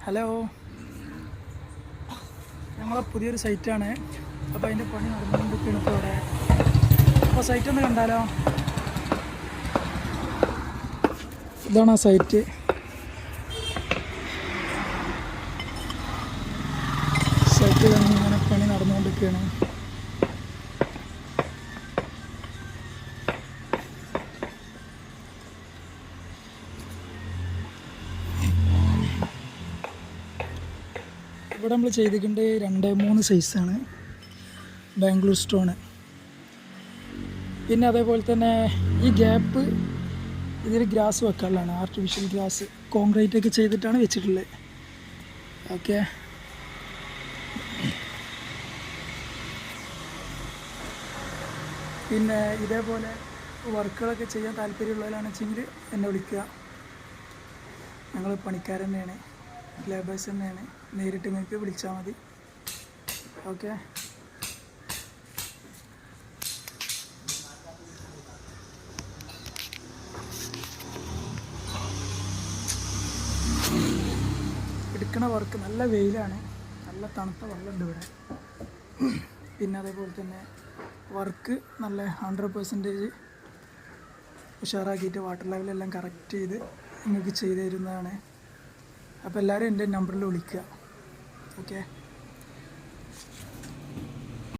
Hello, ഞങ്ങളെ പുതിയൊരു സൈറ്റാണ്. അപ്പോൾ അതിൻ്റെ പണി നടന്നുകൊണ്ടിരിക്കുകയാണ് ഇപ്പോൾ ഇവിടെ. അപ്പോൾ സൈറ്റ് ഒന്ന് കണ്ടാലോ? ഇതാണ് ആ സൈറ്റ്. സൈറ്റിൽ ഇങ്ങനെ പണി നടന്നുകൊണ്ടിരിക്കുകയാണ്. ഇവിടെ നമ്മൾ ചെയ്തിട്ടുണ്ട് 2-3 സൈസാണ് ബാംഗ്ലൂർ സ്റ്റോണ്. പിന്നെ അതേപോലെ തന്നെ ഈ ഗ്യാപ്പ് ഇതിൽ ഗ്രാസ് വെക്കാനുള്ളതാണ്, ആർട്ടിഫിഷ്യൽ ഗ്രാസ് കോൺക്രീറ്റ് ഒക്കെ ചെയ്തിട്ടാണ് വെച്ചിട്ടുള്ളത്. ഓക്കെ, പിന്നെ ഇതേപോലെ വർക്കുകളൊക്കെ ചെയ്യാൻ താല്പര്യമുള്ളവരാണെന്ന് വെച്ചെങ്കിൽ എന്നെ വിളിക്കുക. ഞങ്ങൾ പണിക്കാർ തന്നെയാണ്, ലേബേഴ്സ് തന്നെയാണ്. നേരിട്ട് നിങ്ങൾക്ക് വിളിച്ചാൽ മതി. ഓക്കെ, എടുക്കണ വർക്ക് നല്ല വെയിലാണ്, നല്ല തണുത്ത വെള്ളമുണ്ട് ഇവിടെ. പിന്നെ അതേപോലെ തന്നെ വർക്ക് നല്ല 100% ഉഷാറാക്കിയിട്ട് വാട്ടർ ലെവലെല്ലാം കറക്റ്റ് ചെയ്ത് നിങ്ങൾക്ക് ചെയ്തു തരുന്നതാണ്. അപ്പോൾ എല്ലാവരും എൻ്റെ നമ്പറിൽ വിളിക്കുക. ഓക്കെ.